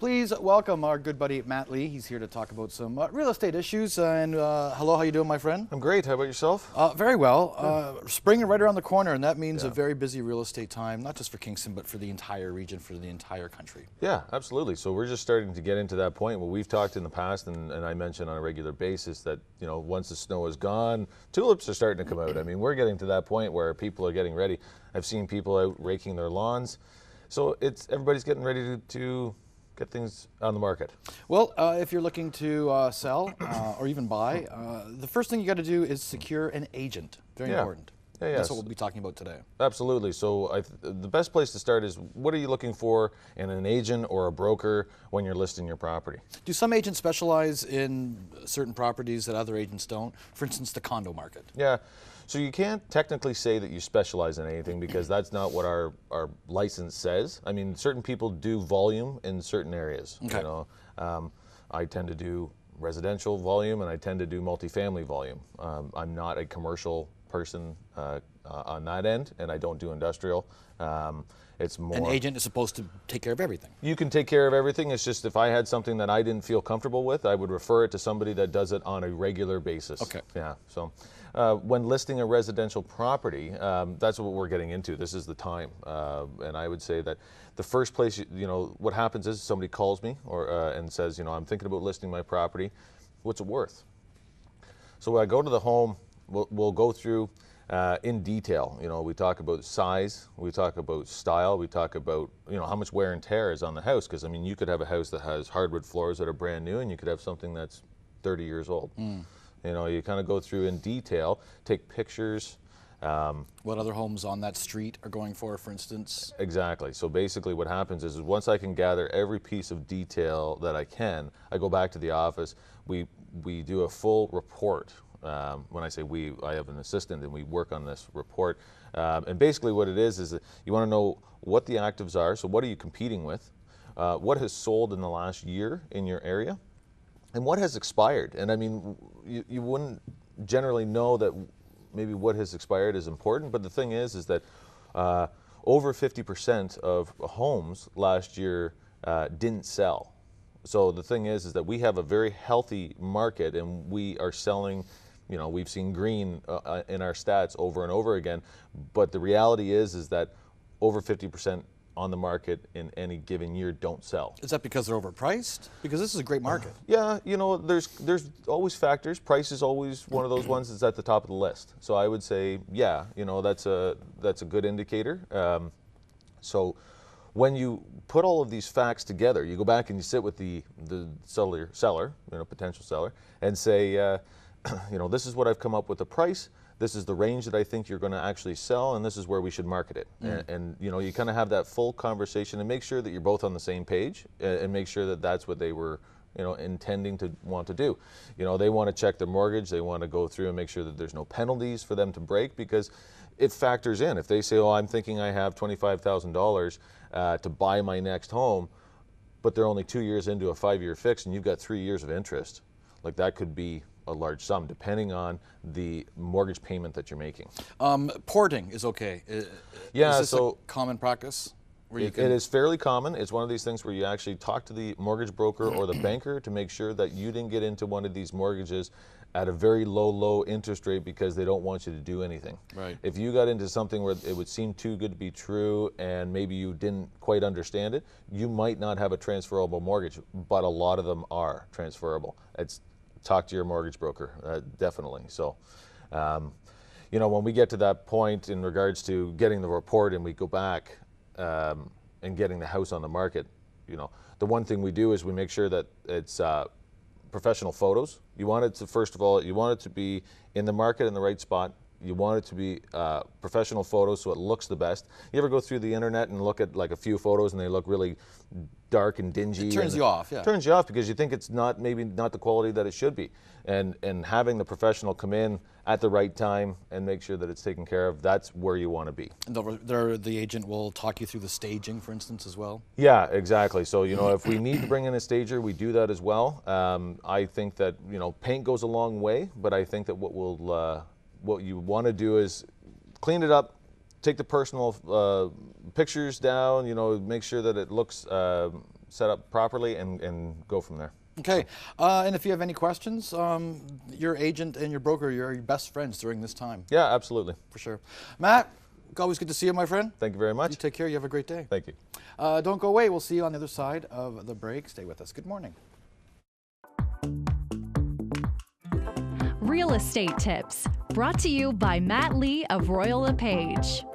Please welcome our good buddy Matt Lee. He's here to talk about some real estate issues. Hello, how you doing, my friend? I'm great. How about yourself? Very well. Spring is right around the corner, and that means a very busy real estate time, not just for Kingston, but for the entire region, for the entire country. Yeah, absolutely. So we're just starting to get into that point where we've talked in the past, and I mentioned on a regular basis that, you know, once the snow is gone, tulips are starting to come out. I mean, we're getting to that point where people are getting ready. I've seen people out raking their lawns. So everybody's getting ready to get things on the market. Well, if you're looking to sell or even buy, the first thing you got to do is secure an agent. Very important. That's what we'll be talking about today. Absolutely. So the best place to start is, what are you looking for in an agent or a broker when you're listing your property? Do some agents specialize in certain properties that other agents don't? For instance, the condo market. Yeah. So you can't technically say that you specialize in anything because that's not what our license says. I mean, certain people do volume in certain areas. Okay. You know, I tend to do residential volume and I tend to do multifamily volume. I'm not a commercial person on that end, and I don't do industrial. It's more. An agent is supposed to take care of everything. You can take care of everything. It's just if I had something that I didn't feel comfortable with, I would refer it to somebody that does it on a regular basis. Okay. Yeah. So when listing a residential property, that's what we're getting into. This is the time, and I would say that the first place, you know, what happens is somebody calls me and says, you know, I'm thinking about listing my property. What's it worth? So when I go to the home, we'll go through in detail. You know, we talk about size, we talk about style, we talk about, you know, how much wear and tear is on the house. Because I mean, you could have a house that has hardwood floors that are brand new, and you could have something that's 30 years old. You know, you kind of go through in detail, take pictures. What other homes on that street are going for instance? Exactly. So basically what happens is once I can gather every piece of detail that I can, I go back to the office, we do a full report. When I say we, I have an assistant and we work on this report. And basically what it is that you want to know what the actives are, so what are you competing with, what has sold in the last year in your area, and what has expired. And I mean, you wouldn't generally know that maybe what has expired is important, but the thing is that over 50% of homes last year didn't sell. So the thing is that we have a very healthy market and we are selling. You know, we've seen green in our stats over and over again, but the reality is that over 50% on the market in any given year don't sell. Is that because they're overpriced? Because this is a great market. Yeah, you know, there's always factors. Price is always one of those ones that's at the top of the list. So I would say, yeah, you know, that's a good indicator. So when you put all of these facts together, you go back and you sit with the seller, you know, potential seller, and say, you know, this is what I've come up with the price. This is the range that I think you're going to actually sell, and this is where we should market it. And you know, you kind of have that full conversation and make sure that you're both on the same page, and make sure that that's what they were, you know, intending to want to do. You know, they want to check their mortgage. They want to go through and make sure that there's no penalties for them to break, because it factors in. If they say, oh, I'm thinking I have $25,000 to buy my next home, but they're only 2 years into a 5-year fix, and you've got 3 years of interest, like that could be a large sum depending on the mortgage payment that you're making. Porting is okay. Yeah, is this so a common practice? It is fairly common. It's one of these things where you actually talk to the mortgage broker or the banker to make sure that you didn't get into one of these mortgages at a very low interest rate because they don't want you to do anything. Right. If you got into something where it would seem too good to be true and maybe you didn't quite understand it, you might not have a transferable mortgage, but a lot of them are transferable. Talk to your mortgage broker, definitely. So, you know, when we get to that point in regards to getting the report and we go back and getting the house on the market, you know, the one thing we do is we make sure that it's professional photos. You want it to, first of all, you want it to be in the market in the right spot. You want it to be professional photos so it looks the best. You ever go through the internet and look at like a few photos and they look really dark and dingy? It turns you off, yeah. It turns you off because you think it's maybe not the quality that it should be. And having the professional come in at the right time and make sure that it's taken care of, that's where you want to be. And the agent will talk you through the staging, for instance, as well? Yeah, exactly. So, you know, if we need to bring in a stager, we do that as well. I think that, you know, paint goes a long way, but I think that what you want to do is clean it up, take the personal pictures down, you know, make sure that it looks set up properly, and go from there. Okay, and if you have any questions, your agent and your broker are your best friends during this time. Yeah, absolutely. For sure. Matt, always good to see you, my friend. Thank you very much. You take care. You have a great day. Thank you. Don't go away. We'll see you on the other side of the break. Stay with us. Good morning. Real Estate Tips, brought to you by Matt Lee of Royal LePage.